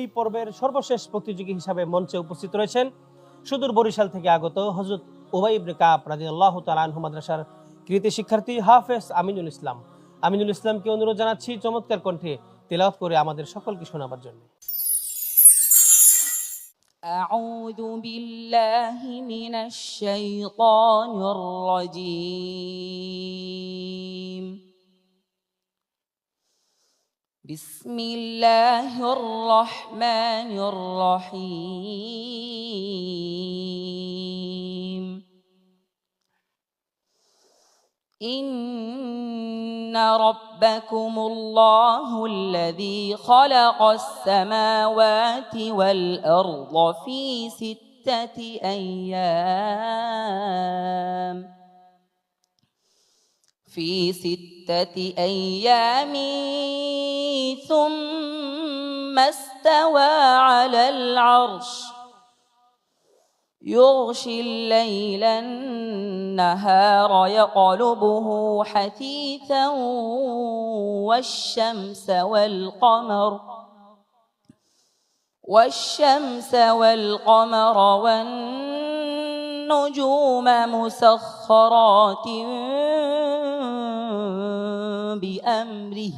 এই পর্বের সর্বশেষ প্রতিযোগী হিসাবে মঞ্চে উপস্থিত রয়েছেন সুদূর বরিশাল থেকে আগত হযরত উবাই ইবনে কাব রাদিয়াল্লাহু তাআলা আনহু মাদ্রাসার কৃতি শিক্ষার্থী হাফেজ আমিনুল ইসলাম। আমিনুল ইসলামকে অনুরোধ জানাচ্ছি চমৎকার কণ্ঠে তেলাওয়াত করে আমাদের সকলকে শোনাবার জন্য। أعوذ بالله من الشيطان الرجيم. بسم الله الرحمن الرحيم. إن ربكم الله الذي خلق السماوات والأرض في 6 أيام ثم استوى على العرش يغشي الليل النهار يطلبه حثيثا والشمس والقمر والنجوم مسخرات بأمره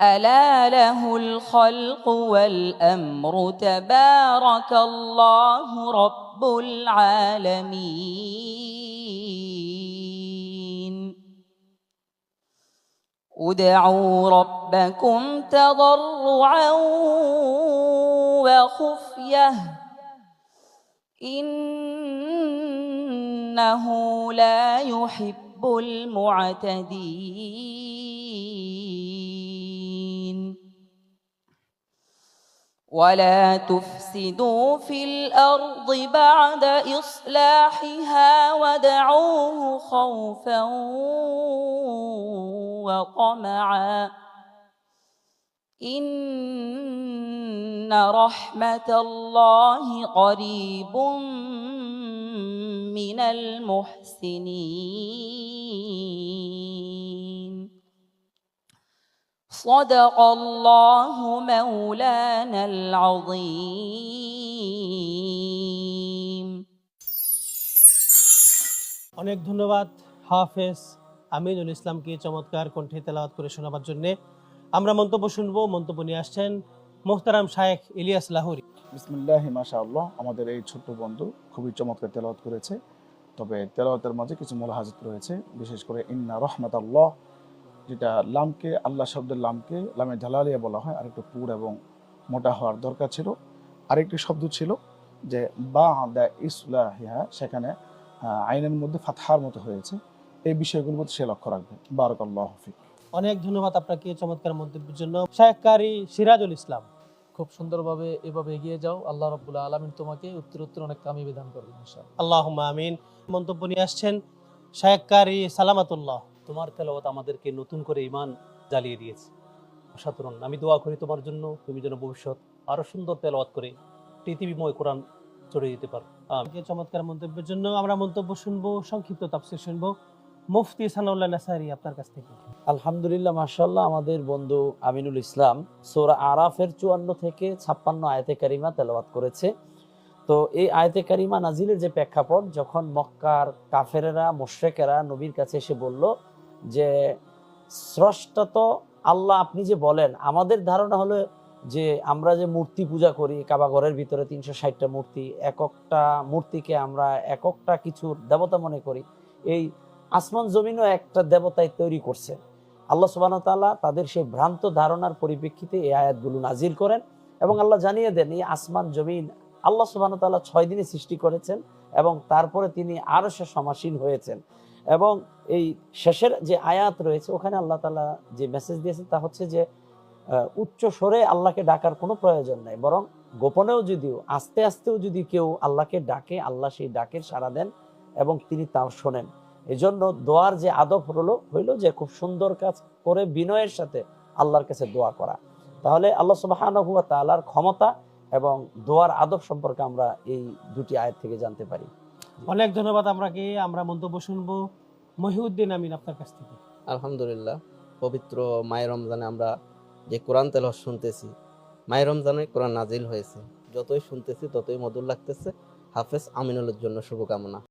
ألا له الخلق والأمر تبارك الله رب العالمين. ادعوا ربكم تضرعا وخفية إنه لا يحب المعتدين. ولا تفسدوا في الأرض بعد إصلاحها ودعوه خوفا وطمعا إن رحمة الله قريب من المحسنين. صدق الله مولانا العظيم. অনেক ধন্যবাদ হাফেজ আমিনুল ইসলামকে চমৎকার কণ্ঠে তেলাওয়াত করে শোনাবার জন্য। আমরা মন্তব্য শুনবো। মন্তব্য নিয়ে আসছেন মোহতারাম শায়েখ ইলিয়াস লাহোরী। বিসমিল্লাহি মাশাআল্লাহ। আমাদের এই ছোট্ট বন্ধু খুবই চমৎকার তেলাওয়াত করেছে। তবে তেলাওয়াতের মাঝে কিছু মুলাহাজাত রয়েছে, বিশেষ করে ইন্না রহমাতাল্লাহ, যেটা লামকে, আল্লাহ শব্দের লামকে লামে জালালিয়া বলা হয়, আর একটু পুর এবং মোটা হওয়ার দরকার ছিল। আরেকটি শব্দ ছিল যে বা'দা ইসলাহিহা, সেখানে আইনের মধ্যে ফাতহার মতো হয়েছে। এই বিষয়গুলোর মধ্যে সে লক্ষ্য রাখবে। বারাকাল্লাহু ফিক। অনেক ধন্যবাদ আপনাকে চমৎকার মন্তব্যের জন্য। শায়েখ কারি সিরাজুল ইসলাম। খুব সুন্দরভাবে এভাবে এগিয়ে যাও, আল্লাহ রাব্বুল আলামিন তোমাকে উত্তরোত্তর অনেক কামিয়াবি দান করবেন ইনশাআল্লাহ। আল্লাহুম্মা আমিন। মন্তব্য নিয়ে আসছেন শায়েখ কারি সালামাতুল্লাহ। তোমার তেলাওয়াত আমাদেরকে নতুন করে ঈমান জ্বালিয়ে দিয়েছে, অসাধারণ। আমি দোয়া করি তোমার জন্য, তুমি যেন ভবিষ্যৎ আরো সুন্দর তেলাওয়াত করে পৃথিবীময় কোরআন চড়ে দিতে পারো। চমৎকার মন্তব্যের জন্য আমরা মন্তব্য শুনবো, সংক্ষিপ্ত তাফসীর শুনবো মুফতি সানাউল্লাহ নাসারি আপনার কাছ থেকে। আলহামদুলিল্লাহ, মাশাআল্লাহ। আমাদের বন্ধু আমিনুল ইসলাম সূরা আরাফের 54 থেকে 56 আয়াতে কারিমা তেলাওয়াত করেছে। তো এই আয়াতে কারিমা নাজিলের যে প্রেক্ষাপট, যখন মক্কার কাফেরেরা, মুশরিকেরা নবীর কাছে এসে বলল যে স্রষ্টা তো আল্লাহ, আপনি যে বলেন, আমাদের ধারণা হলো যে আমরা যে মূর্তি পূজা করি কাবা ঘরের ভিতরে 360টা মূর্তি, একটা মূর্তিকে আমরা একটা কিছুর দেবতা মনে করি। এই আসমান জমিনও একটা দেবতায় তৈরি করছে। আল্লাহ সুবহানাহু ওয়া তাআলা তাদের সেই ভ্রান্ত ধারণার পরিপ্রেক্ষিতে এই আয়াতগুলো নাজিল করেন এবং আল্লাহ জানিয়ে দেন এই আসমান জমিন আল্লাহ সুবহানাহু ওয়া তাআলা 6 দিনে সৃষ্টি করেছেন এবং তারপরে তিনি আরশে সমাসীন হয়েছেন। এবং এই শেষের যে আয়াত রয়েছে ওখানে আল্লাহ তাআলা যে মেসেজ দিয়েছেন তা হচ্ছে যে উচ্চ স্বরে আল্লাহকে ডাকার কোনো প্রয়োজন নাই, বরং গোপনেও যদিও আস্তে আস্তেও যদি কেউ আল্লাহকে ডাকে, আল্লাহ সেই ডাকের সাড়া দেন এবং তিনি তাও শোনেন। এই জন্য দোয়ার যে আদব হইল যে খুব সুন্দর কাজ করে বিনয়ের সাথে আল্লাহর কাছে দোয়া করা। তাহলে আল্লাহ সুবহানাহু ওয়া তাআলার ক্ষমতা এবং দোয়ার আদব সম্পর্কে আমরা এই দুটি আয়াত থেকে জানতে পারি। অনেক ধন্যবাদ আপনাকে। আমরা মন্তব্য শুনবো মহিউদ্দিন আমিন আপনার কাছ থেকে। আলহামদুলিল্লাহ, পবিত্র মাহে রমজানে আমরা যে কোরআন তেলাওয়াত শুনতেছি, মাহে রমজানে কোরআন নাজিল হয়েছে, যতই শুনতেছি ততই মধুর লাগতেছে। হাফেজ আমিনুলের জন্য শুভকামনা।